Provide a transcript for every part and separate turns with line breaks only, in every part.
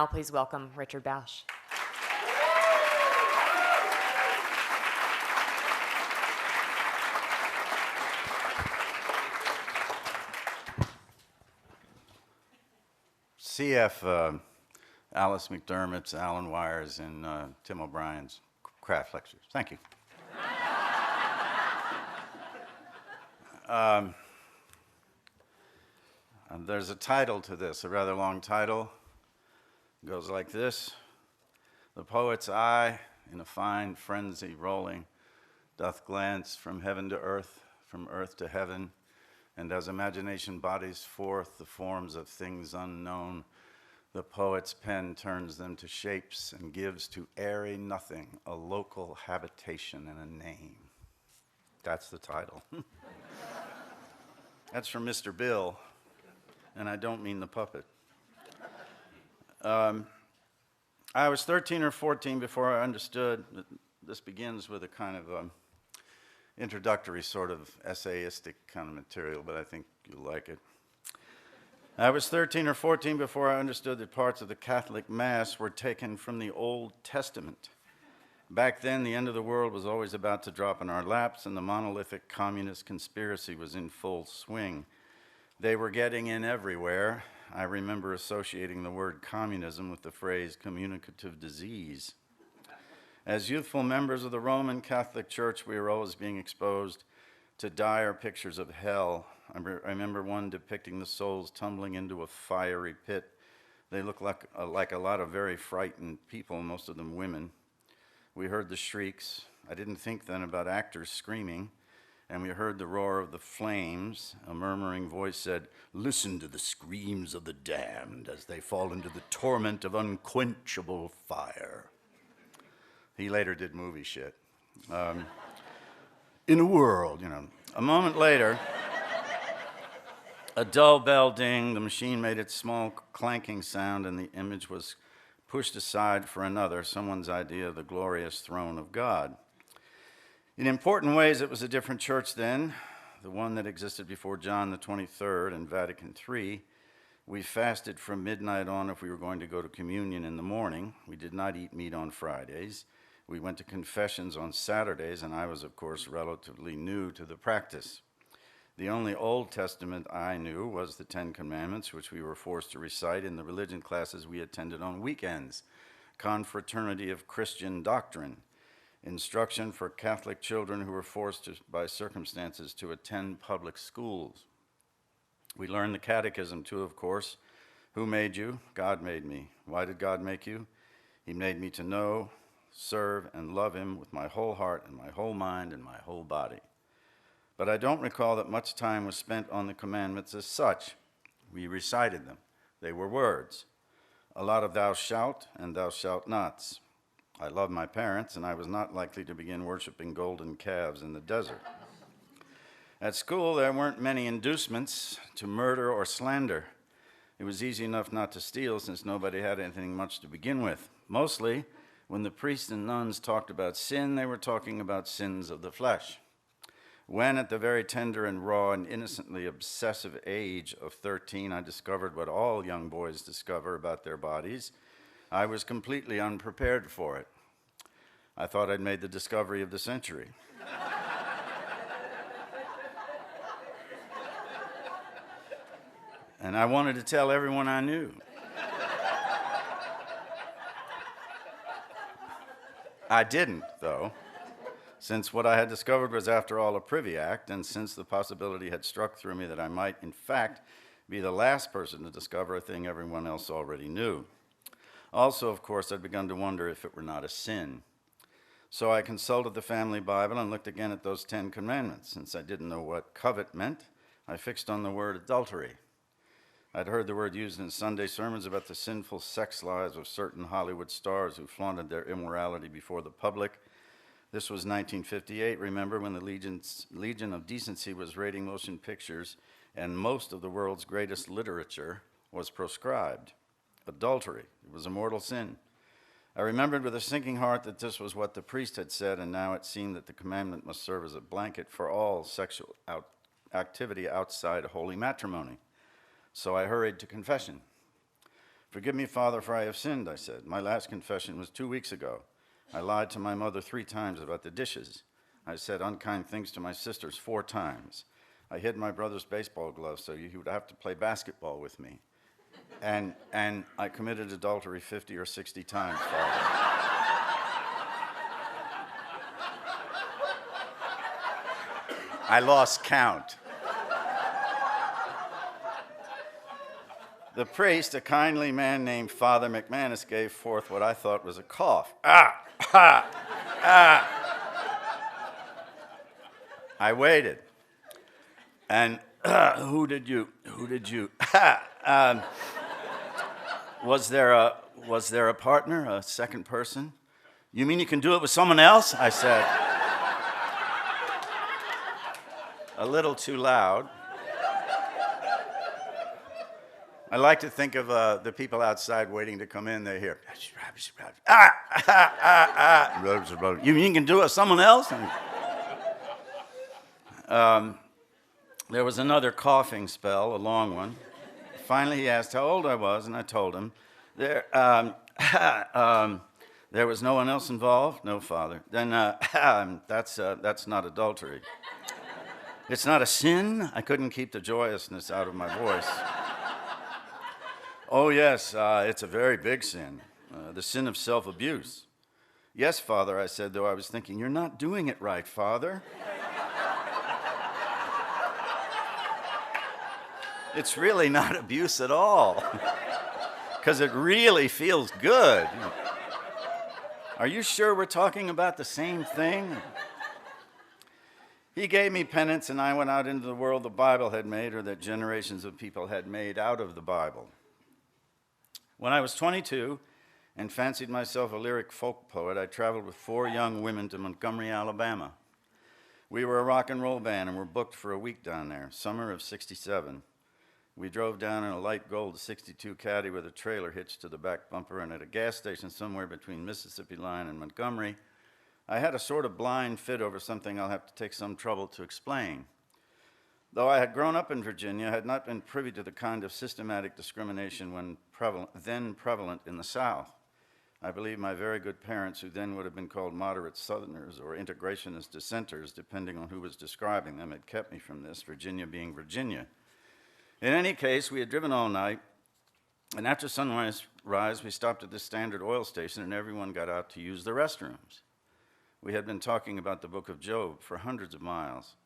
now please welcome Richard Bausch.
CF Alice McDermott's, Alan Wyer's, and Tim O'Brien's craft lectures. Thank you. There's a title to this, a rather long title. It goes like this. The poet's eye, in a fine frenzy rolling, doth glance from heaven to earth, from earth to heaven, and as imagination bodies forth the forms of things unknown, the poet's pen turns them to shapes and gives to airy nothing a local habitation and a name. That's the title. That's from Mr. Bill, and I don't mean the puppet. I was 13 or 14 before I understood that this begins with a kind of introductory sort of essayistic kind of material, but I think you'll like it. I was 13 or 14 before I understood that parts of the Catholic Mass were taken from the Old Testament. Back then, the end of the world was always about to drop in our laps, and the monolithic communist conspiracy was in full swing. They were getting in everywhere. I remember associating the word communism with the phrase communicative disease. As youthful members of the Roman Catholic Church, we were always being exposed to dire pictures of hell. I remember one depicting the souls tumbling into a fiery pit. They looked like a lot of very frightened people, most of them women. We heard the shrieks. I didn't think then about actors screaming. And we heard the roar of the flames. A murmuring voice said, "Listen to the screams of the damned as they fall into the torment of unquenchable fire." He later did movie shit. In a world, A moment later, a dull bell dinged, the machine made its small clanking sound, and the image was pushed aside for another, someone's idea of the glorious throne of God. In important ways, it was a different church then, the one that existed before John the 23rd and Vatican III. We fasted from midnight on if we were going to go to communion in the morning. We did not eat meat on Fridays. We went to confessions on Saturdays, and I was, of course, relatively new to the practice. The only Old Testament I knew was the Ten Commandments, which we were forced to recite in the religion classes we attended on weekends, confraternity of Christian doctrine, instruction for Catholic children who were forced by circumstances to attend public schools. We learned the catechism too, of course. Who made you? God made me. Why did God make you? He made me to know, serve, and love him with my whole heart and my whole mind and my whole body. But I don't recall that much time was spent on the commandments as such. We recited them. They were words. A lot of thou shalt and thou shalt nots. I loved my parents, and I was not likely to begin worshiping golden calves in the desert. At school, there weren't many inducements to murder or slander. It was easy enough not to steal since nobody had anything much to begin with. Mostly, when the priests and nuns talked about sin, they were talking about sins of the flesh. When, at the very tender and raw and innocently obsessive age of 13, I discovered what all young boys discover about their bodies, I was completely unprepared for it. I thought I'd made the discovery of the century. And I wanted to tell everyone I knew. I didn't, though, since what I had discovered was, after all, a privy act, and since the possibility had struck through me that I might, in fact, be the last person to discover a thing everyone else already knew. Also, of course, I'd begun to wonder if it were not a sin. So I consulted the family Bible and looked again at those 10 commandments. Since I didn't know what covet meant, I fixed on the word adultery. I'd heard the word used in Sunday sermons about the sinful sex lives of certain Hollywood stars who flaunted their immorality before the public. This was 1958, remember, when the Legion of Decency was rating motion pictures, and most of the world's greatest literature was proscribed. Adultery, it was a mortal sin. I remembered with a sinking heart that this was what the priest had said, and now it seemed that the commandment must serve as a blanket for all sexual activity outside holy matrimony. So I hurried to confession. "Forgive me, Father, for I have sinned," I said. "My last confession was 2 weeks ago. I lied to my mother 3 times about the dishes. I said unkind things to my sisters 4 times. I hid my brother's baseball gloves so he would have to play basketball with me. And I committed adultery 50 or 60 times, Father." I lost count. The priest, a kindly man named Father McManus, gave forth what I thought was a cough. Ah! Ha! Ah! I waited. And who did you? Was there a partner, a second person? "You mean you can do it with someone else?" I said. A little too loud. I like to think of the people outside waiting to come in. They hear, "You mean you can do it with someone else?" There was another coughing spell, a long one. Finally, he asked how old I was, and I told him. There was no one else involved? "No, Father." "Then that's not adultery." "It's not a sin?" I couldn't keep the joyousness out of my voice. "Oh, yes, it's a very big sin, the sin of self-abuse." "Yes, Father," I said, though I was thinking, "You're not doing it right, Father." It's really not abuse at all, because it really feels good. "Are you sure we're talking about the same thing?" He gave me penance, and I went out into the world the Bible had made, or that generations of people had made out of the Bible. When I was 22 and fancied myself a lyric folk poet, I traveled with 4 young women to Montgomery, Alabama. We were a rock and roll band and were booked for a week down there, summer of '67. We drove down in a light gold '62 Caddy with a trailer hitched to the back bumper, and at a gas station somewhere between Mississippi Line and Montgomery, I had a sort of blind fit over something I'll have to take some trouble to explain. Though I had grown up in Virginia, I had not been privy to the kind of systematic discrimination then prevalent in the South. I believe my very good parents, who then would have been called moderate Southerners or integrationist dissenters, depending on who was describing them, had kept me from this, Virginia being Virginia. In any case, we had driven all night, and after sunrise, we stopped at this Standard Oil station, and everyone got out to use the restrooms. We had been talking about the book of Job for hundreds of miles.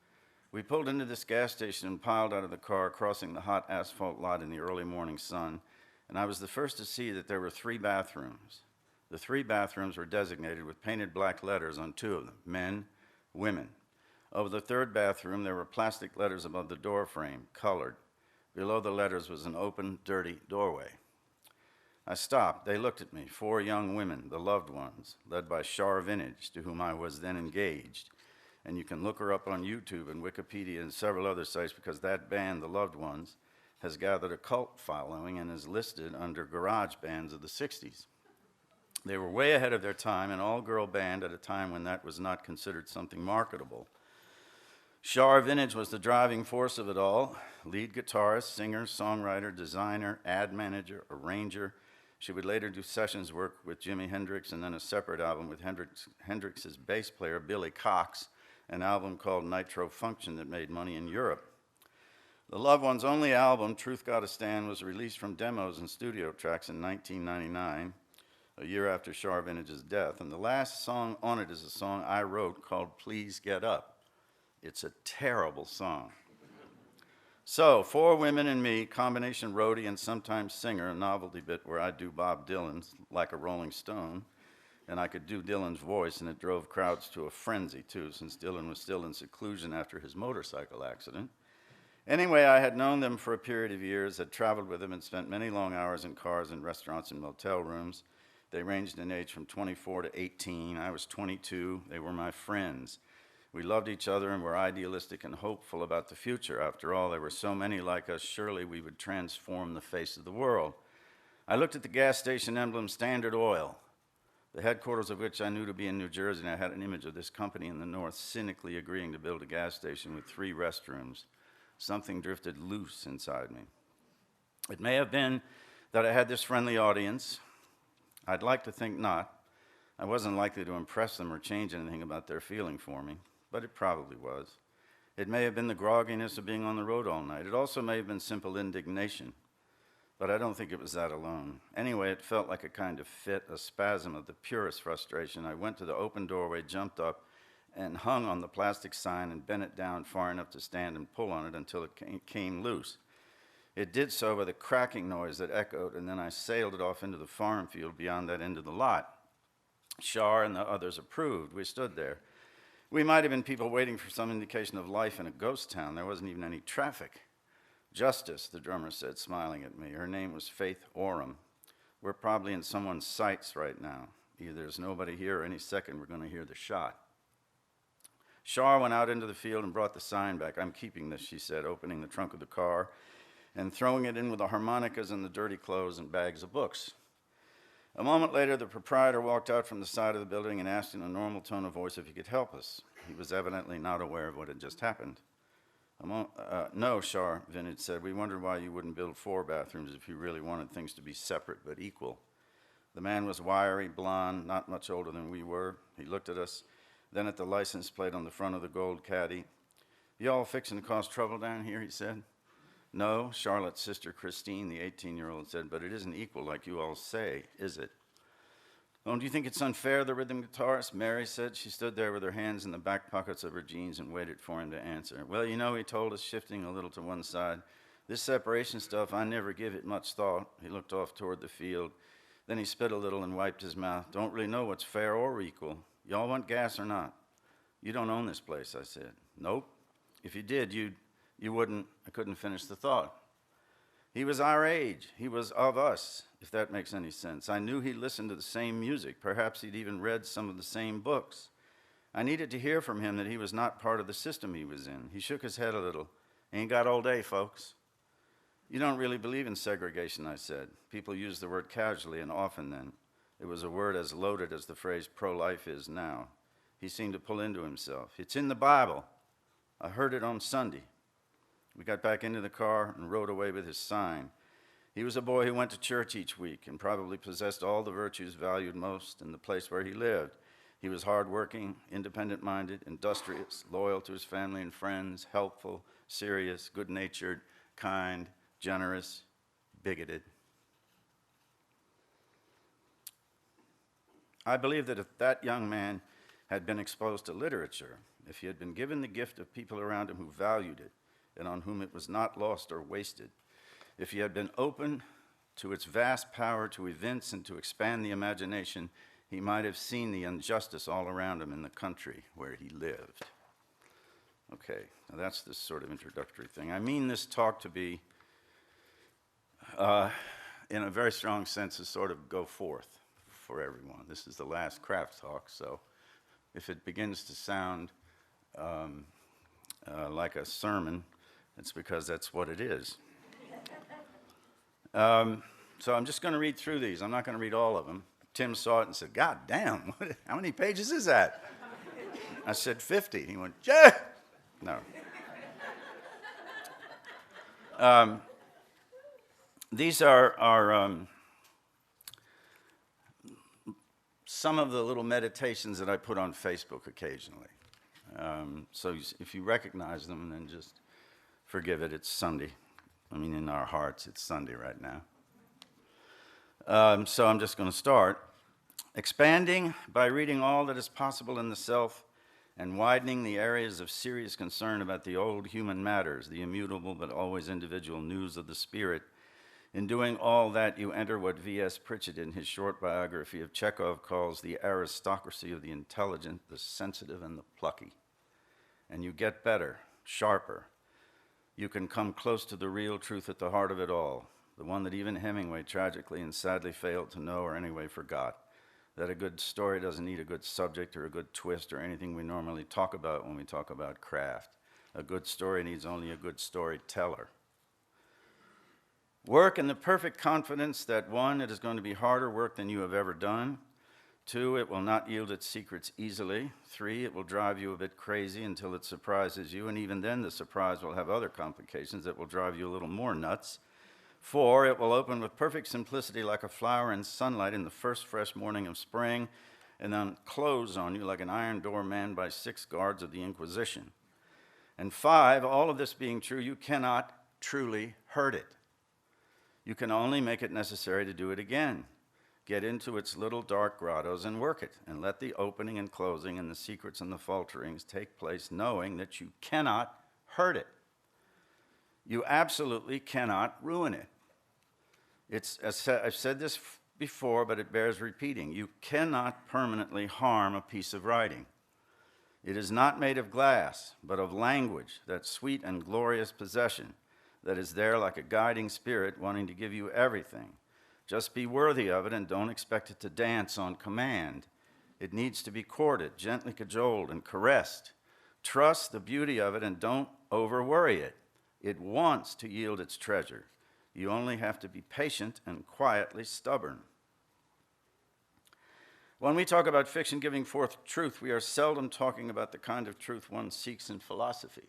We pulled into this gas station and piled out of the car, crossing the hot asphalt lot in the early morning sun, and I was the first to see that there were 3 bathrooms. The 3 bathrooms were designated with painted black letters on 2 of them, men, women. Over the 3rd bathroom, there were plastic letters above the door frame, colored. Below the letters was an open, dirty doorway. I stopped. They looked at me, 4 young women, the loved ones, led by Char Vintage, to whom I was then engaged. And you can look her up on YouTube and Wikipedia and several other sites, because that band, the Loved Ones, has gathered a cult following and is listed under garage bands of the 60s. They were way ahead of their time, an all-girl band at a time when that was not considered something marketable. Char Vintage was the driving force of it all, lead guitarist, singer, songwriter, designer, ad manager, arranger. She would later do sessions work with Jimi Hendrix, and then a separate album with Hendrix's bass player, Billy Cox, an album called Nitro Function that made money in Europe. The Loved Ones' only album, Truth Gotta Stand, was released from demos and studio tracks in 1999, a year after Char Vintage's death, and the last song on it is a song I wrote called Please Get Up. It's a terrible song. So, 4 women and me, combination roadie and sometimes singer, a novelty bit where I do Bob Dylan's Like a Rolling Stone, and I could do Dylan's voice, and it drove crowds to a frenzy, too, since Dylan was still in seclusion after his motorcycle accident. Anyway, I had known them for a period of years, had traveled with them, and spent many long hours in cars and restaurants and motel rooms. They ranged in age from 24 to 18. I was 22. They were my friends. We loved each other and were idealistic and hopeful about the future. After all, there were so many like us, surely we would transform the face of the world. I looked at the gas station emblem, Standard Oil, the headquarters of which I knew to be in New Jersey, and I had an image of this company in the north cynically agreeing to build a gas station with 3 restrooms. Something drifted loose inside me. It may have been that I had this friendly audience. I'd like to think not. I wasn't likely to impress them or change anything about their feeling for me, but it probably was. It may have been the grogginess of being on the road all night. It also may have been simple indignation, but I don't think it was that alone. Anyway, it felt like a kind of fit, a spasm of the purest frustration. I went to the open doorway, jumped up, and hung on the plastic sign and bent it down far enough to stand and pull on it until it came loose. It did so with a cracking noise that echoed, and then I sailed it off into the farm field beyond that end of the lot. Shar and the others approved. We stood there. We might have been people waiting for some indication of life in a ghost town. There wasn't even any traffic. Justice, the drummer said, smiling at me. Her name was Faith Oram. We're probably in someone's sights right now. Either there's nobody here or any second we're going to hear the shot. Shar went out into the field and brought the sign back. I'm keeping this, she said, opening the trunk of the car and throwing it in with the harmonicas and the dirty clothes and bags of books. A moment later, the proprietor walked out from the side of the building and asked in a normal tone of voice if he could help us. He was evidently not aware of what had just happened. No, Shar, Vintage said. We wondered why you wouldn't build 4 bathrooms if you really wanted things to be separate but equal. The man was wiry, blond, not much older than we were. He looked at us, then at the license plate on the front of the gold caddy. You all fixing to cause trouble down here, he said. No, Charlotte's sister Christine, the 18-year-old, said, but it isn't equal like you all say, is it? Don't you think it's unfair, the rhythm guitarist? Mary said. She stood there with her hands in the back pockets of her jeans and waited for him to answer. Well, you know, he told us, shifting a little to one side, this separation stuff, I never give it much thought. He looked off toward the field. Then he spit a little and wiped his mouth. Don't really know what's fair or equal. Y'all want gas or not? You don't own this place, I said. Nope. If you did, you wouldn't. I couldn't finish the thought. He was our age. He was of us, if that makes any sense. I knew he listened to the same music. Perhaps he'd even read some of the same books. I needed to hear from him that he was not part of the system he was in. He shook his head a little. Ain't got all day, folks. You don't really believe in segregation, I said. People use the word casually and often then. It was a word as loaded as the phrase pro-life is now. He seemed to pull into himself. It's in the Bible. I heard it on Sunday. We got back into the car and rode away with his sign. He was a boy who went to church each week and probably possessed all the virtues valued most in the place where he lived. He was hardworking, independent-minded, industrious, loyal to his family and friends, helpful, serious, good-natured, kind, generous, bigoted. I believe that if that young man had been exposed to literature, if he had been given the gift of people around him who valued it, and on whom it was not lost or wasted, if he had been open to its vast power to evince and to expand the imagination, he might have seen the injustice all around him in the country where he lived. Okay, now that's this sort of introductory thing. I mean this talk to be, in a very strong sense, to sort of go forth for everyone. This is the last craft talk, so if it begins to sound like a sermon, it's because that's what it is. So I'm just going to read through these. I'm not going to read all of them. Tim saw it and said, God damn, how many pages is that? I said 50. He went, yeah. No. These are some of the little meditations that I put on Facebook occasionally. So if you recognize them, then just forgive it. It's Sunday. I mean, in our hearts, it's Sunday right now. So I'm just going to start. Expanding by reading all that is possible in the self and widening the areas of serious concern about the old human matters, the immutable but always individual news of the spirit. In doing all that, you enter what V.S. Pritchett in his short biography of Chekhov calls the aristocracy of the intelligent, the sensitive, and the plucky. And you get better, sharper. You can come close to the real truth at the heart of it all, the one that even Hemingway tragically and sadly failed to know or anyway forgot, that a good story doesn't need a good subject or a good twist or anything we normally talk about when we talk about craft. A good story needs only a good storyteller. Work in the perfect confidence that 1, it is going to be harder work than you have ever done. 2, it will not yield its secrets easily. 3, it will drive you a bit crazy until it surprises you, and even then the surprise will have other complications that will drive you a little more nuts. 4, it will open with perfect simplicity like a flower in sunlight in the first fresh morning of spring, and then close on you like an iron door manned by 6 guards of the Inquisition. And 5, all of this being true, you cannot truly hurt it. You can only make it necessary to do it again. Get into its little dark grottos and work it, and let the opening and closing and the secrets and the falterings take place, knowing that you cannot hurt it. You absolutely cannot ruin it. I've said this before, but it bears repeating. You cannot permanently harm a piece of writing. It is not made of glass, but of language, that sweet and glorious possession that is there like a guiding spirit wanting to give you everything. Just be worthy of it and don't expect it to dance on command. It needs to be courted, gently cajoled, and caressed. Trust the beauty of it and don't over-worry it. It wants to yield its treasure. You only have to be patient and quietly stubborn. When we talk about fiction giving forth truth, we are seldom talking about the kind of truth one seeks in philosophy.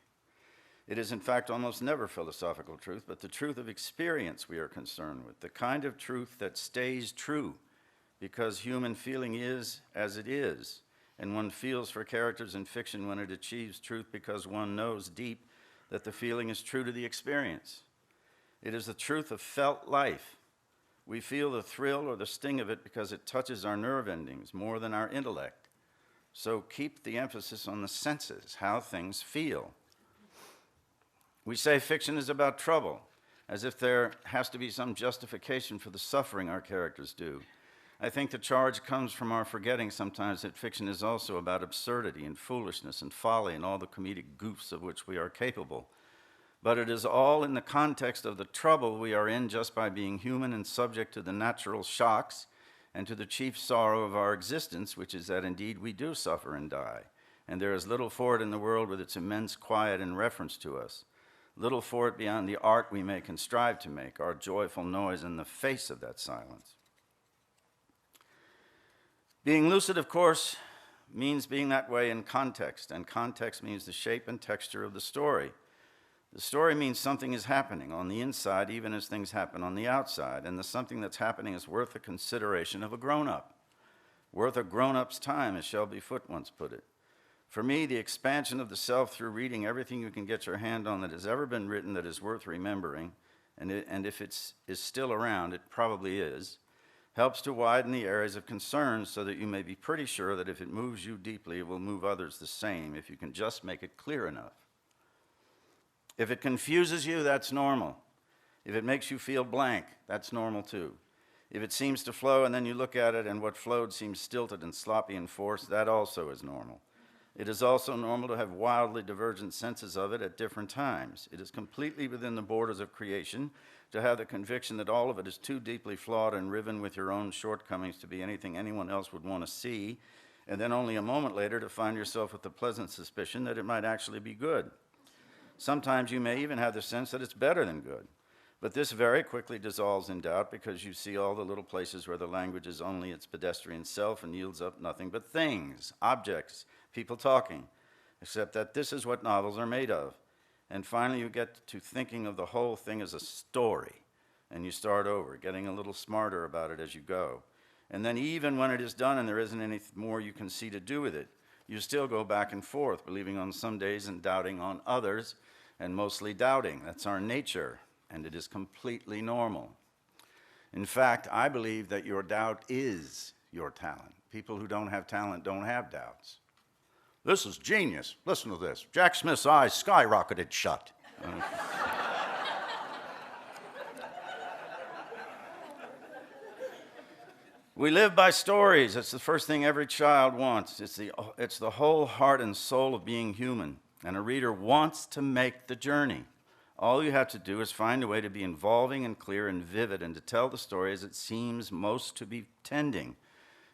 It is, in fact, almost never philosophical truth, but the truth of experience we are concerned with, the kind of truth that stays true because human feeling is as it is, and one feels for characters in fiction when it achieves truth because one knows deep that the feeling is true to the experience. It is the truth of felt life. We feel the thrill or the sting of it because it touches our nerve endings more than our intellect. So keep the emphasis on the senses, how things feel. We say fiction is about trouble, as if there has to be some justification for the suffering our characters do. I think the charge comes from our forgetting sometimes that fiction is also about absurdity and foolishness and folly and all the comedic goofs of which we are capable. But it is all in the context of the trouble we are in just by being human and subject to the natural shocks and to the chief sorrow of our existence, which is that indeed we do suffer and die. And there is little for it in the world with its immense quiet in reference to us. Little for it beyond the art we make and strive to make, our joyful noise in the face of that silence. Being lucid, of course, means being that way in context, and context means the shape and texture of the story. The story means something is happening on the inside, even as things happen on the outside, and the something that's happening is worth the consideration of a grown-up, worth a grown-up's time, as Shelby Foote once put it. For me, the expansion of the self through reading everything you can get your hand on that has ever been written that is worth remembering, and if it is still around, it probably is, helps to widen the areas of concern so that you may be pretty sure that if it moves you deeply, it will move others the same, if you can just make it clear enough. If it confuses you, that's normal. If it makes you feel blank, that's normal too. If it seems to flow and then you look at it and what flowed seems stilted and sloppy and forced, that also is normal. It is also normal to have wildly divergent senses of it at different times. It is completely within the borders of creation to have the conviction that all of it is too deeply flawed and riven with your own shortcomings to be anything anyone else would want to see, and then only a moment later to find yourself with the pleasant suspicion that it might actually be good. Sometimes you may even have the sense that it's better than good. But this very quickly dissolves in doubt because you see all the little places where the language is only its pedestrian self and yields up nothing but things, objects, people talking, except that this is what novels are made of. And finally you get to thinking of the whole thing as a story, and you start over, getting a little smarter about it as you go. And then even when it is done and there isn't any more you can see to do with it, you still go back and forth, believing on some days and doubting on others, and mostly doubting. That's our nature, and it is completely normal. In fact, I believe that your doubt is your talent. People who don't have talent don't have doubts. This is genius. Listen to this. Jack Smith's eyes skyrocketed shut. We live by stories. It's the first thing every child wants. It's the whole heart and soul of being human. And a reader wants to make the journey. All you have to do is find a way to be involving and clear and vivid and to tell the story as it seems most to be tending.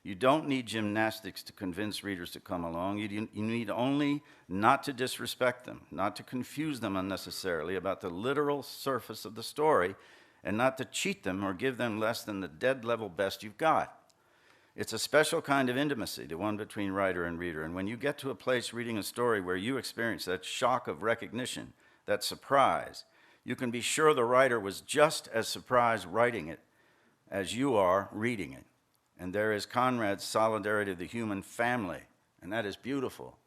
You don't need gymnastics to convince readers to come along. You need only not to disrespect them, not to confuse them unnecessarily about the literal surface of the story, and not to cheat them or give them less than the dead-level best you've got. It's a special kind of intimacy, the one between writer and reader. And when you get to a place reading a story where you experience that shock of recognition, that surprise, you can be sure the writer was just as surprised writing it as you are reading it. And there is Conrad's solidarity of the human family, and that is beautiful.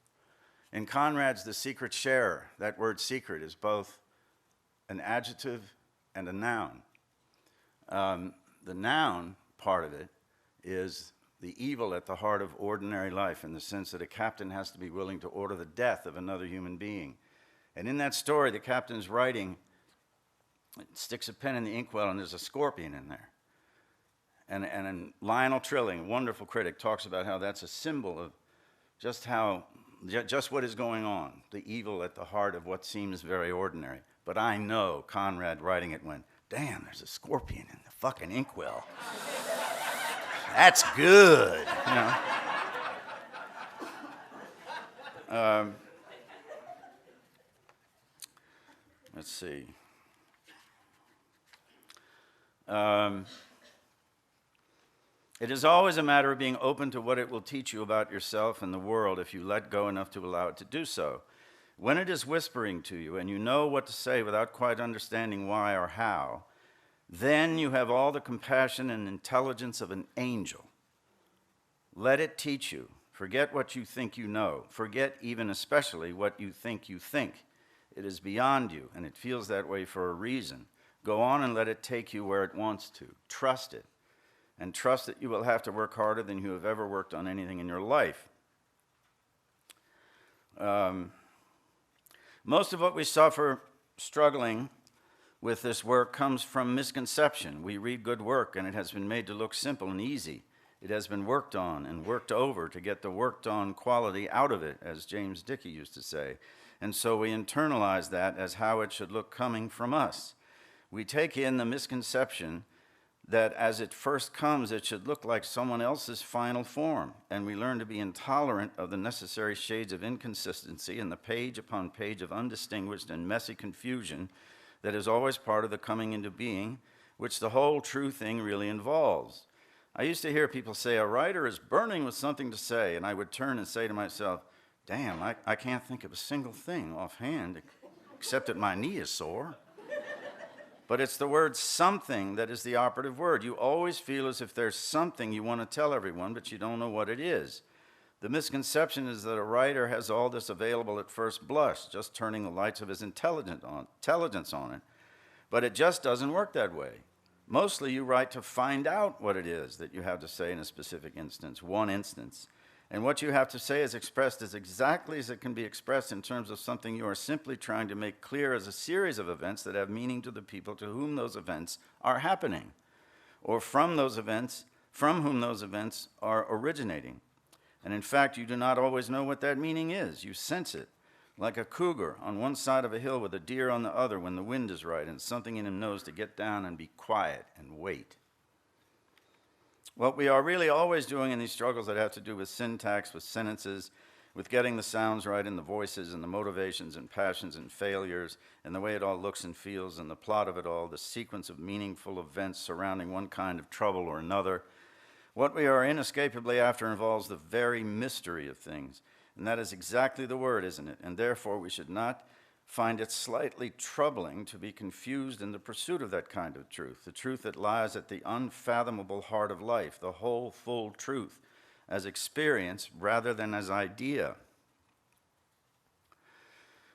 In Conrad's The Secret Sharer, that word secret is both an adjective and a noun. The noun part of it is the evil at the heart of ordinary life, in the sense that a captain has to be willing to order the death of another human being. And in that story, the captain's writing, sticks a pen in the inkwell, and there's a scorpion in there. And Lionel Trilling, a wonderful critic, talks about how that's a symbol of just what is going on, the evil at the heart of what seems very ordinary. But I know Conrad writing it went, damn, there's a scorpion in the fucking inkwell. That's good, you know. Let's see. It is always a matter of being open to what it will teach you about yourself and the world if you let go enough to allow it to do so. When it is whispering to you and you know what to say without quite understanding why or how, then you have all the compassion and intelligence of an angel. Let it teach you. Forget what you think you know. Forget even especially what you think you think. It is beyond you, and it feels that way for a reason. Go on and let it take you where it wants to. Trust it, and trust that you will have to work harder than you have ever worked on anything in your life. Most of what we suffer struggling with this work comes from misconception. We read good work, and it has been made to look simple and easy. It has been worked on and worked over to get the worked-on quality out of it, as James Dickey used to say. And so we internalize that as how it should look coming from us. We take in the misconception that as it first comes, it should look like someone else's final form, and we learn to be intolerant of the necessary shades of inconsistency and the page upon page of undistinguished and messy confusion that is always part of the coming into being, which the whole true thing really involves. I used to hear people say, a writer is burning with something to say, and I would turn and say to myself, damn, I can't think of a single thing offhand, except that my knee is sore. But it's the word something that is the operative word. You always feel as if there's something you want to tell everyone, but you don't know what it is. The misconception is that a writer has all this available at first blush, just turning the lights of his intelligence on it. But it just doesn't work that way. Mostly you write to find out what it is that you have to say in a specific instance, one instance. And what you have to say is expressed as exactly as it can be expressed in terms of something you are simply trying to make clear as a series of events that have meaning to the people to whom those events are happening, or from whom those events are originating. And in fact, you do not always know what that meaning is. You sense it, like a cougar on one side of a hill with a deer on the other when the wind is right and something in him knows to get down and be quiet and wait. What we are really always doing in these struggles that have to do with syntax, with sentences, with getting the sounds right in the voices and the motivations and passions and failures and the way it all looks and feels and the plot of it all, the sequence of meaningful events surrounding one kind of trouble or another. What we are inescapably after involves the very mystery of things. And that is exactly the word, isn't it? And therefore we should not find it slightly troubling to be confused in the pursuit of that kind of truth, the truth that lies at the unfathomable heart of life, the whole full truth, as experience rather than as idea.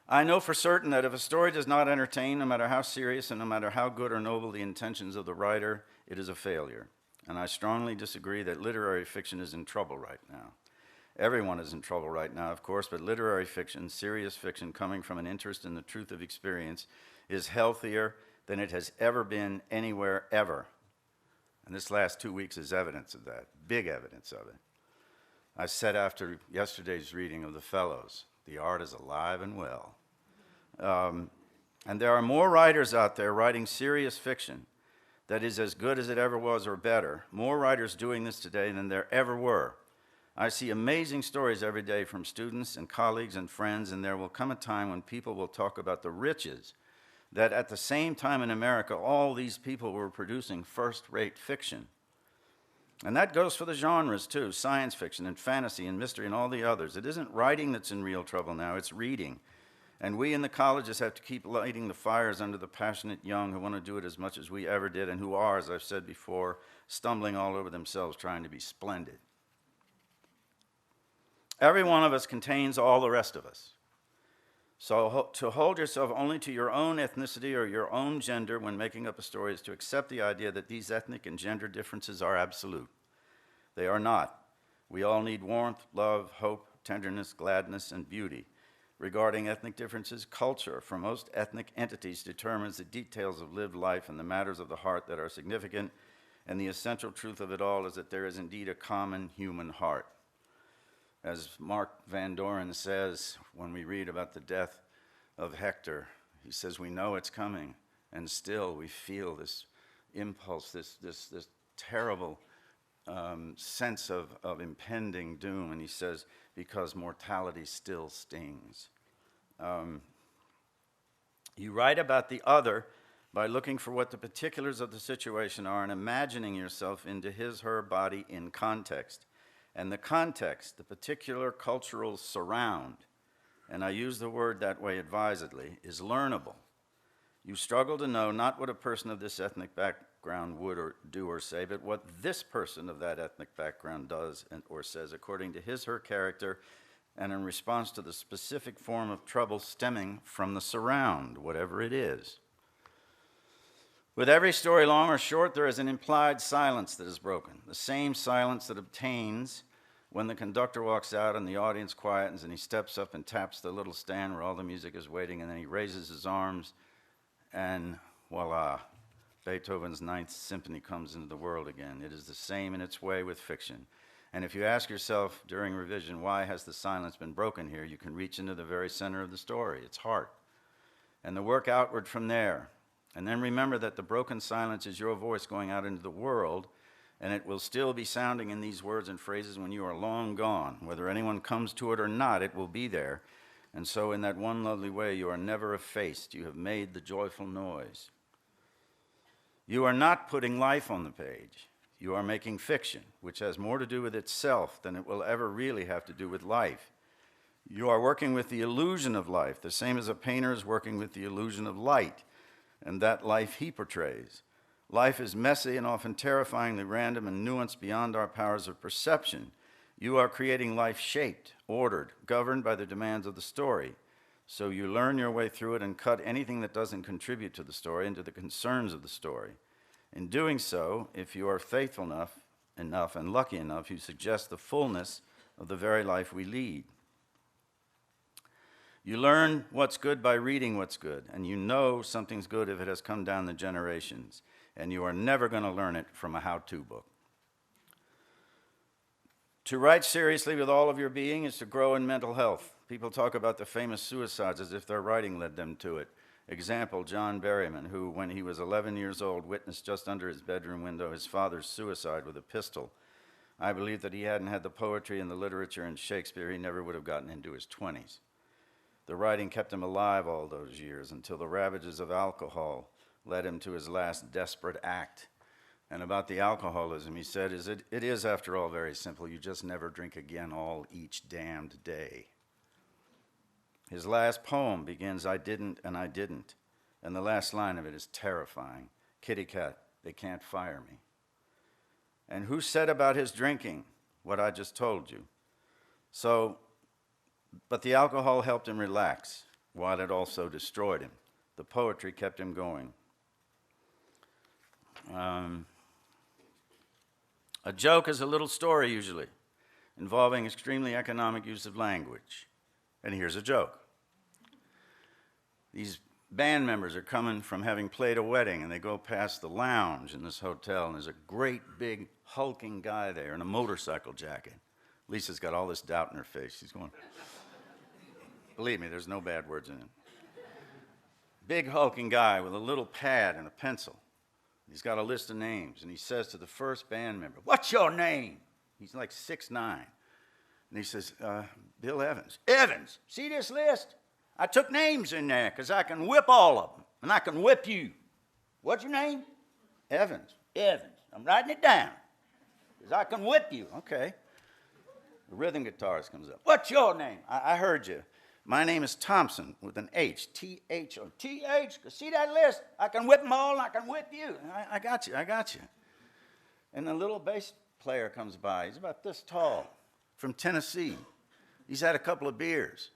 I know for certain that if a story does not entertain, no matter how serious and no matter how good or noble the intentions of the writer, it is a failure. And I strongly disagree that literary fiction is in trouble right now. Everyone is in trouble right now, of course, but literary fiction, serious fiction coming from an interest in the truth of experience is healthier than it has ever been anywhere, ever. And this last 2 weeks is evidence of that, big evidence of it. I said after yesterday's reading of The Fellows, the art is alive and well. And there are more writers out there writing serious fiction that is as good as it ever was or better. More writers doing this today than there ever were. I see amazing stories every day from students and colleagues and friends, and there will come a time when people will talk about the riches that at the same time in America, all these people were producing first-rate fiction. And that goes for the genres too, science fiction and fantasy and mystery and all the others. It isn't writing that's in real trouble now, it's reading. And we in the colleges have to keep lighting the fires under the passionate young who want to do it as much as we ever did and who are, as I've said before, stumbling all over themselves trying to be splendid. Every one of us contains all the rest of us. So to hold yourself only to your own ethnicity or your own gender when making up a story is to accept the idea that these ethnic and gender differences are absolute. They are not. We all need warmth, love, hope, tenderness, gladness, and beauty. Regarding ethnic differences, culture for most ethnic entities determines the details of lived life and the matters of the heart that are significant, and the essential truth of it all is that there is indeed a common human heart. As Mark Van Doren says when we read about the death of Hector, he says, we know it's coming, and still we feel this impulse, this terrible sense of impending doom. And he says, because mortality still stings. You write about the other by looking for what the particulars of the situation are and imagining yourself into his, her body in context. And the context, the particular cultural surround, and I use the word that way advisedly, is learnable. You struggle to know not what a person of this ethnic background would or do or say, but what this person of that ethnic background does or says according to his, her character, and in response to the specific form of trouble stemming from the surround, whatever it is. With every story, long or short, there is an implied silence that is broken, the same silence that obtains when the conductor walks out and the audience quietens and he steps up and taps the little stand where all the music is waiting, and then he raises his arms and voila, Beethoven's Ninth Symphony comes into the world again. It is the same in its way with fiction. And if you ask yourself during revision, why has the silence been broken here, you can reach into the very center of the story, its heart, and the work outward from there. And then remember that the broken silence is your voice going out into the world, and it will still be sounding in these words and phrases when you are long gone. Whether anyone comes to it or not, it will be there. And so in that one lovely way, you are never effaced. You have made the joyful noise. You are not putting life on the page. You are making fiction, which has more to do with itself than it will ever really have to do with life. You are working with the illusion of life, the same as a painter is working with the illusion of light, and that life he portrays. Life is messy and often terrifyingly random and nuanced beyond our powers of perception. You are creating life shaped, ordered, governed by the demands of the story. So you learn your way through it and cut anything that doesn't contribute to the story into the concerns of the story. In doing so, if you are faithful enough and lucky enough, you suggest the fullness of the very life we lead. You learn what's good by reading what's good, and you know something's good if it has come down the generations, and you are never going to learn it from a how-to book. To write seriously with all of your being is to grow in mental health. People talk about the famous suicides as if their writing led them to it. Example, John Berryman, who, when he was 11 years old, witnessed just under his bedroom window his father's suicide with a pistol. I believe that he hadn't had the poetry and the literature and Shakespeare, he never would have gotten into his 20s. The writing kept him alive all those years until the ravages of alcohol led him to his last desperate act. And about the alcoholism, he said, it is, after all, very simple. You just never drink again all each damned day. His last poem begins, I didn't, and the last line of it is terrifying. Kitty cat, they can't fire me. And who said about his drinking what I just told you? But the alcohol helped him relax, while it also destroyed him. The poetry kept him going. A joke is a little story, usually, involving extremely economic use of language. And here's a joke. These band members are coming from having played a wedding, and they go past the lounge in this hotel, and there's a great, big, hulking guy there in a motorcycle jacket. Lisa's got all this doubt in her face. She's going, believe me, there's no bad words in it. Big, hulking guy with a little pad and a pencil. He's got a list of names, and he says to the first band member, what's your name? He's like 6'9". And he says, Bill Evans. Evans, see this list? I took names in there because I can whip all of them, and I can whip you. What's your name? Evans. Evans. I'm writing it down because I can whip you. Okay. The rhythm guitarist comes up. What's your name? I heard you. My name is Thompson with an H, T-H, or T-H. See that list? I can whip them all and I can whip you. I got you. And the little bass player comes by. He's about this tall, from Tennessee. He's had a couple of beers.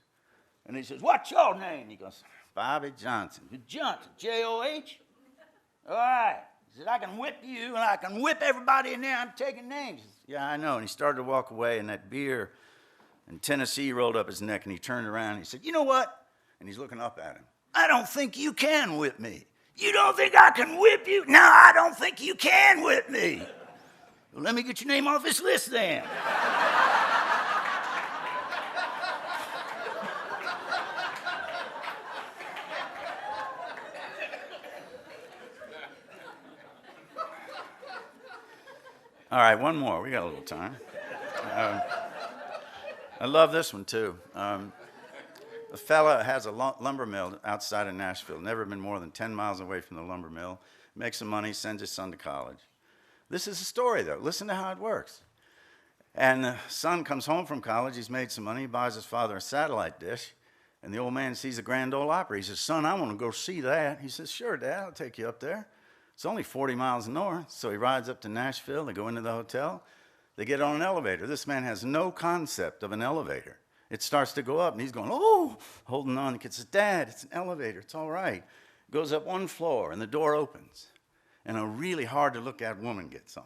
And he says, what's your name? He goes, Bobby Johnson. Johnson, J-O-H? All right. He said, I can whip you and I can whip everybody in there. I'm taking names. Says, yeah, I know. And he started to walk away, and that beer in Tennessee rolled up his neck, and he turned around and he said, you know what? And he's looking up at him. I don't think you can whip me. You don't think I can whip you? No, I don't think you can whip me. Well, let me get your name off this list then. All right, one more. We got a little time. I love this one, too. A fella has a lumber mill outside of Nashville, never been more than 10 miles away from the lumber mill, makes some money, sends his son to college. This is a story, though. Listen to how it works. And the son comes home from college. He's made some money. He buys his father a satellite dish. And the old man sees the Grand Ole Opry. He says, son, I want to go see that. He says, sure, Dad, I'll take you up there. It's only 40 miles north. So he rides up to Nashville. They go into the hotel. They get on an elevator. This man has no concept of an elevator. It starts to go up, and he's going, oh, holding on. He says, Dad, it's an elevator. It's all right. Goes up one floor, and the door opens. And a really hard-to-look-at woman gets on.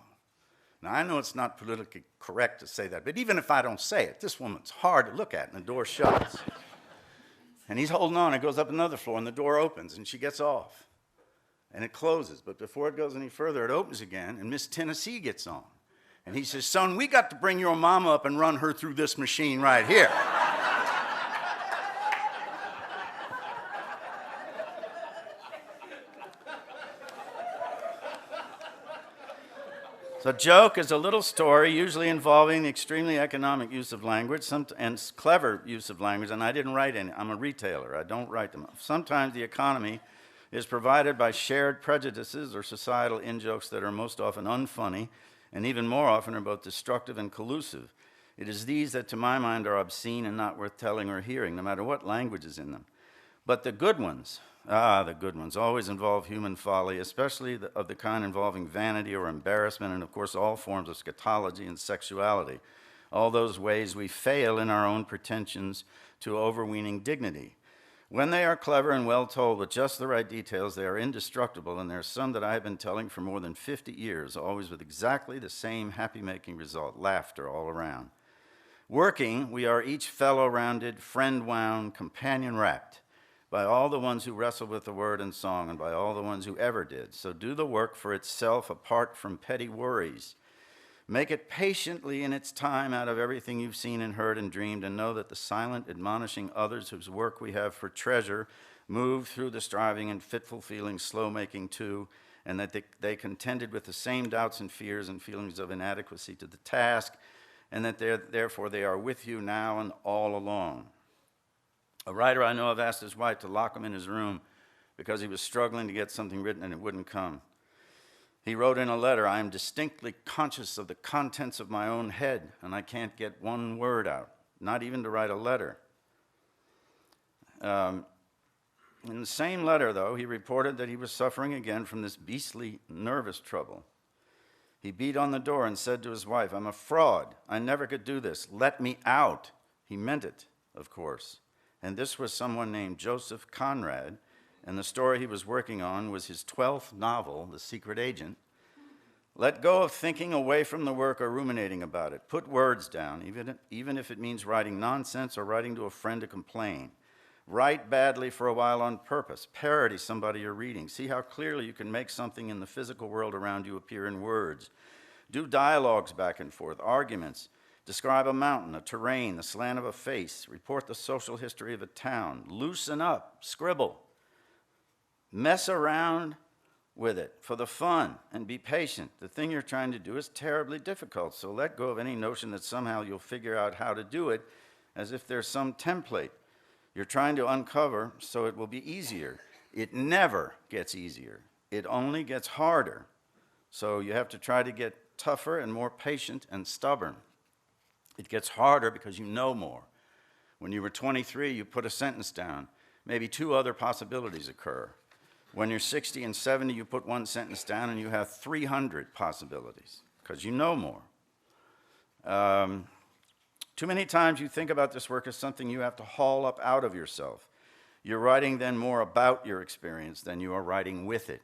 Now, I know it's not politically correct to say that, but even if I don't say it, this woman's hard to look at, and the door shuts. And he's holding on. It goes up another floor, and the door opens, and she gets off. And it closes. But before it goes any further, it opens again, and Miss Tennessee gets on. And he says, son, we got to bring your mama up and run her through this machine right here. So a joke is a little story, usually involving the extremely economic use of language and clever use of language, and I didn't write any. I'm a retailer. I don't write them. Sometimes the economy is provided by shared prejudices or societal in-jokes that are most often unfunny, and even more often are both destructive and collusive. It is these that, to my mind, are obscene and not worth telling or hearing, no matter what language is in them. But the good ones, always involve human folly, especially of the kind involving vanity or embarrassment, and of course all forms of scatology and sexuality, all those ways we fail in our own pretensions to overweening dignity. When they are clever and well told with just the right details, they are indestructible, and there's some that I have been telling for more than 50 years, always with exactly the same happy-making result, laughter all around. Working, we are each fellow-rounded, friend-wound, companion-wrapped, by all the ones who wrestle with the word and song, and by all the ones who ever did. So do the work for itself apart from petty worries. Make it patiently in its time out of everything you've seen and heard and dreamed, and know that the silent admonishing others whose work we have for treasure move through the striving and fitful feelings, slow-making too, and that they contended with the same doubts and fears and feelings of inadequacy to the task, and that therefore they are with you now and all along. A writer I know of asked his wife to lock him in his room because he was struggling to get something written and it wouldn't come. He wrote in a letter, I am distinctly conscious of the contents of my own head, and I can't get one word out, not even to write a letter. In the same letter, though, he reported that he was suffering again from this beastly nervous trouble. He beat on the door and said to his wife, I'm a fraud. I never could do this. Let me out. He meant it, of course. And this was someone named Joseph Conrad, and the story he was working on was his 12th novel, The Secret Agent. Let go of thinking away from the work or ruminating about it. Put words down, even if it means writing nonsense or writing to a friend to complain. Write badly for a while on purpose. Parody somebody you're reading. See how clearly you can make something in the physical world around you appear in words. Do dialogues back and forth, arguments. Describe a mountain, a terrain, the slant of a face. Report the social history of a town. Loosen up, scribble. Mess around with it for the fun and be patient. The thing you're trying to do is terribly difficult, so let go of any notion that somehow you'll figure out how to do it as if there's some template you're trying to uncover so it will be easier. It never gets easier. It only gets harder. So you have to try to get tougher and more patient and stubborn. It gets harder because you know more. When you were 23, you put a sentence down. Maybe two other possibilities occur. When you're 60 and 70, you put one sentence down and you have 300 possibilities because you know more. Too many times you think about this work as something you have to haul up out of yourself. You're writing then more about your experience than you are writing with it.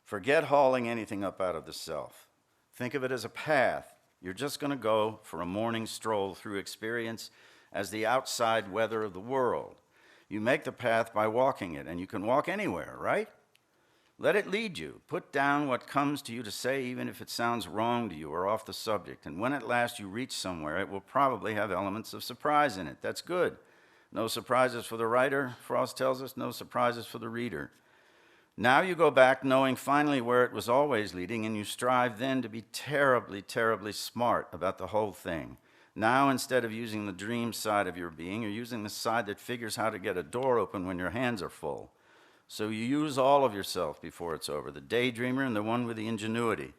Forget hauling anything up out of the self. Think of it as a path. You're just going to go for a morning stroll through experience as the outside weather of the world. You make the path by walking it, and you can walk anywhere, right? Let it lead you. Put down what comes to you to say, even if it sounds wrong to you or off the subject. And when at last you reach somewhere, it will probably have elements of surprise in it. That's good. No surprises for the writer, Frost tells us, no surprises for the reader. Now you go back knowing finally where it was always leading, and you strive then to be terribly, terribly smart about the whole thing. Now, instead of using the dream side of your being, you're using the side that figures how to get a door open when your hands are full. So you use all of yourself before it's over, the daydreamer and the one with the ingenuity.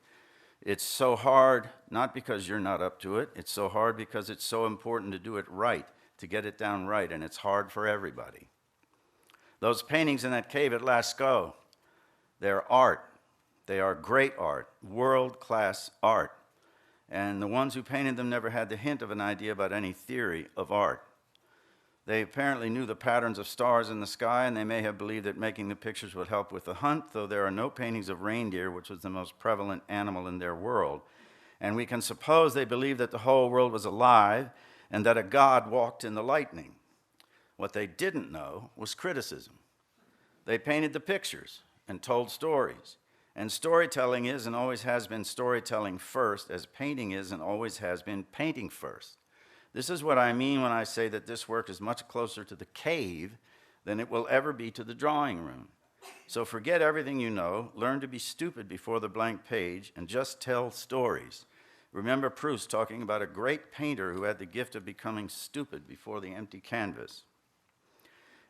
It's so hard, not because you're not up to it. It's so hard because it's so important to do it right, to get it down right, and it's hard for everybody. Those paintings in that cave at Lascaux, they're art. They are great art, world-class art. And the ones who painted them never had the hint of an idea about any theory of art. They apparently knew the patterns of stars in the sky, and they may have believed that making the pictures would help with the hunt, though there are no paintings of reindeer, which was the most prevalent animal in their world. And we can suppose they believed that the whole world was alive and that a god walked in the lightning. What they didn't know was criticism. They painted the pictures and told stories. And storytelling is and always has been storytelling first, as painting is and always has been painting first. This is what I mean when I say that this work is much closer to the cave than it will ever be to the drawing room. So forget everything you know, learn to be stupid before the blank page, and just tell stories. Remember Proust talking about a great painter who had the gift of becoming stupid before the empty canvas.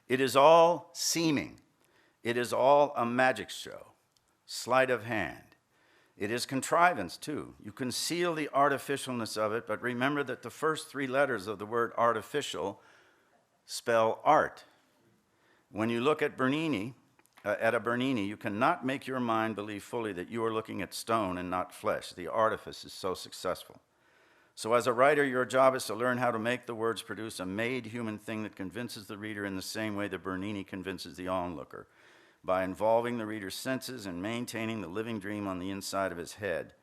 It is all seeming. It is all a magic show. Sleight of hand. It is contrivance, too. You conceal the artificialness of it, but remember that the first three letters of the word artificial spell art. When you look at a Bernini, you cannot make your mind believe fully that you are looking at stone and not flesh. The artifice is so successful. So as a writer, your job is to learn how to make the words produce a made human thing that convinces the reader in the same way the Bernini convinces the onlooker, by involving the reader's senses and maintaining the living dream on the inside of his head.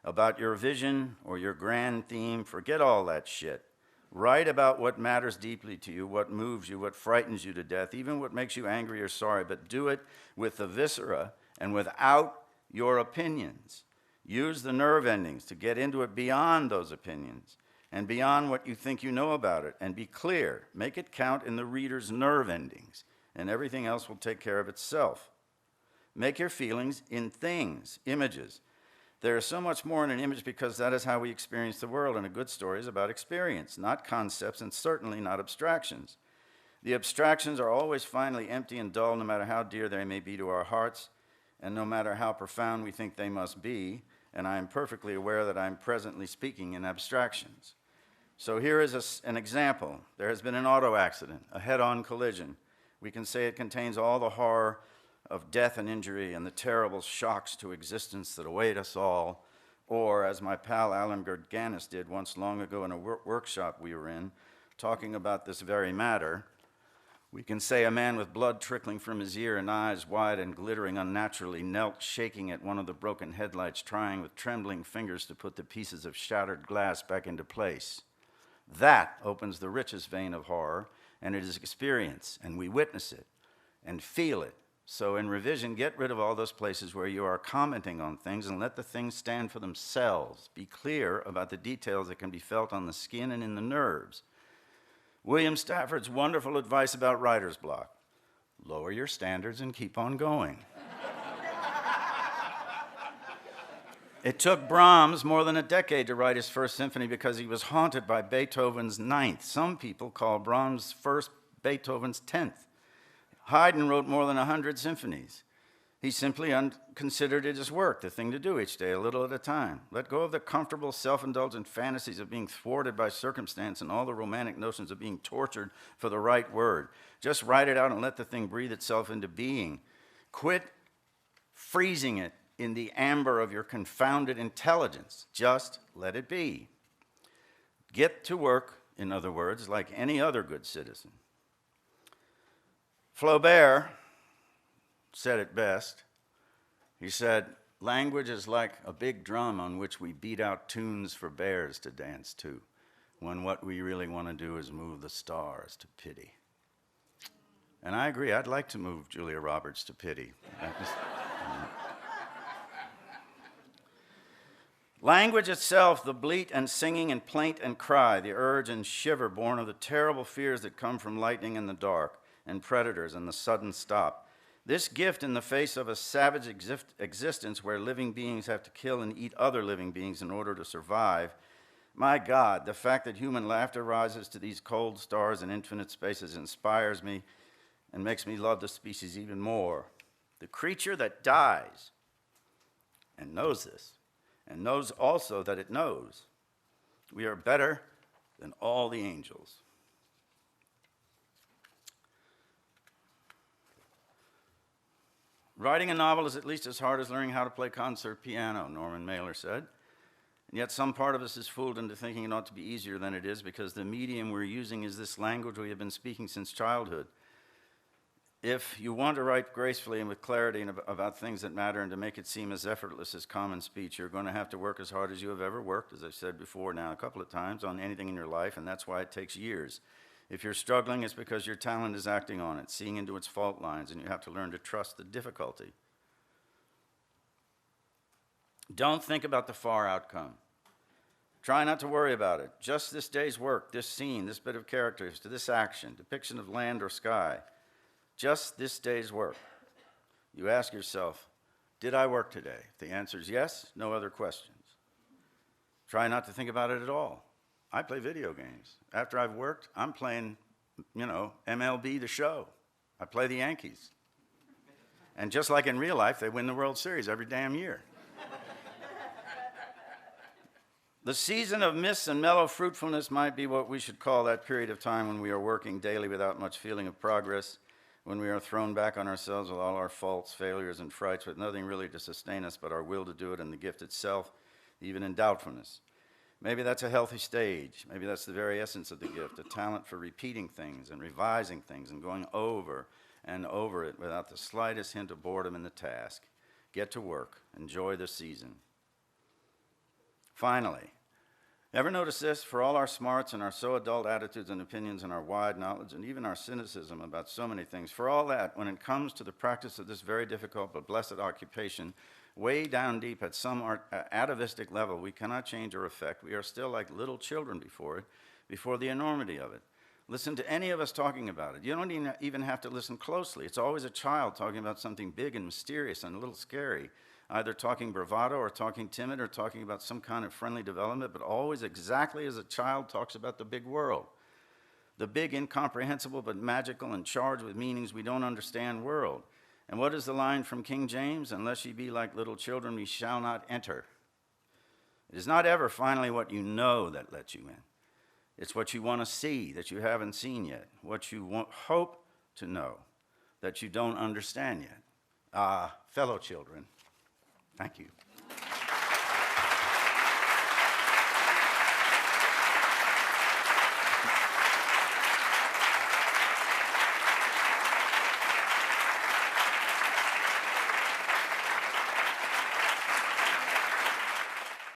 About your vision or your grand theme, forget all that shit. Write about what matters deeply to you, what moves you, what frightens you to death, even what makes you angry or sorry, but do it with the viscera and without your opinions. Use the nerve endings to get into it beyond those opinions and beyond what you think you know about it, and be clear. Make it count in the reader's nerve endings, and everything else will take care of itself. Make your feelings in things, images. There is so much more in an image because that is how we experience the world, and a good story is about experience, not concepts, and certainly not abstractions. The abstractions are always finally empty and dull, no matter how dear they may be to our hearts, and no matter how profound we think they must be, and I am perfectly aware that I am presently speaking in abstractions. So here is an example. There has been an auto accident, a head-on collision. We can say it contains all the horror of death and injury and the terrible shocks to existence that await us all. Or, as my pal Alan Gurganis did once long ago in a workshop we were in, talking about this very matter, we can say a man with blood trickling from his ear and eyes wide and glittering unnaturally knelt shaking at one of the broken headlights, trying with trembling fingers to put the pieces of shattered glass back into place. That opens the richest vein of horror, and it is experience, and we witness it and feel it. So in revision, get rid of all those places where you are commenting on things and let the things stand for themselves. Be clear about the details that can be felt on the skin and in the nerves. William Stafford's wonderful advice about writer's block: lower your standards and keep on going. It took Brahms more than a decade to write his first symphony because he was haunted by Beethoven's ninth. Some people call Brahms' first Beethoven's 10th. Haydn wrote more than 100 symphonies. He simply considered it as work, the thing to do each day, a little at a time. Let go of the comfortable, self-indulgent fantasies of being thwarted by circumstance and all the romantic notions of being tortured for the right word. Just write it out and let the thing breathe itself into being. Quit freezing it in the amber of your confounded intelligence. Just let it be. Get to work, in other words, like any other good citizen. Flaubert said it best. He said, language is like a big drum on which we beat out tunes for bears to dance to, when what we really want to do is move the stars to pity. And I agree, I'd like to move Julia Roberts to pity. Language itself, the bleat and singing and plaint and cry, the urge and shiver born of the terrible fears that come from lightning in the dark and predators and the sudden stop. This gift in the face of a savage existence where living beings have to kill and eat other living beings in order to survive. My God, the fact that human laughter rises to these cold stars and infinite spaces inspires me and makes me love the species even more. The creature that dies and knows this, and knows also that it knows, we are better than all the angels. Writing a novel is at least as hard as learning how to play concert piano, Norman Mailer said. And yet some part of us is fooled into thinking it ought to be easier than it is because the medium we're using is this language we have been speaking since childhood. If you want to write gracefully and with clarity about things that matter and to make it seem as effortless as common speech, you're going to have to work as hard as you have ever worked, as I've said before now a couple of times, on anything in your life, and that's why it takes years. If you're struggling, it's because your talent is acting on it, seeing into its fault lines, and you have to learn to trust the difficulty. Don't think about the far outcome. Try not to worry about it. Just this day's work, this scene, this bit of characters, this action, depiction of land or sky. Just this day's work. You ask yourself, did I work today? If the answer is yes, no other questions. Try not to think about it at all. I play video games. After I've worked, I'm playing, MLB The Show. I play the Yankees. And just like in real life, they win the World Series every damn year. The season of mists and mellow fruitfulness might be what we should call that period of time when we are working daily without much feeling of progress, when we are thrown back on ourselves with all our faults, failures, and frights, with nothing really to sustain us but our will to do it and the gift itself, even in doubtfulness. Maybe that's a healthy stage. Maybe that's the very essence of the gift, a talent for repeating things and revising things and going over and over it without the slightest hint of boredom in the task. Get to work. Enjoy the season. Finally, ever notice this? For all our smarts and our so adult attitudes and opinions and our wide knowledge and even our cynicism about so many things, for all that, when it comes to the practice of this very difficult but blessed occupation, way down deep at some atavistic level we cannot change or affect. We are still like little children before it, before the enormity of it. Listen to any of us talking about it. You don't even have to listen closely. It's always a child talking about something big and mysterious and a little scary, either talking bravado or talking timid or talking about some kind of friendly development, but always exactly as a child talks about the big world. The big, incomprehensible, but magical and charged with meanings we don't understand world. And what is the line from King James? Unless ye be like little children, we shall not enter. It is not ever finally what you know that lets you in. It's what you want to see that you haven't seen yet, what you hope to know that you don't understand yet. Fellow children, thank you.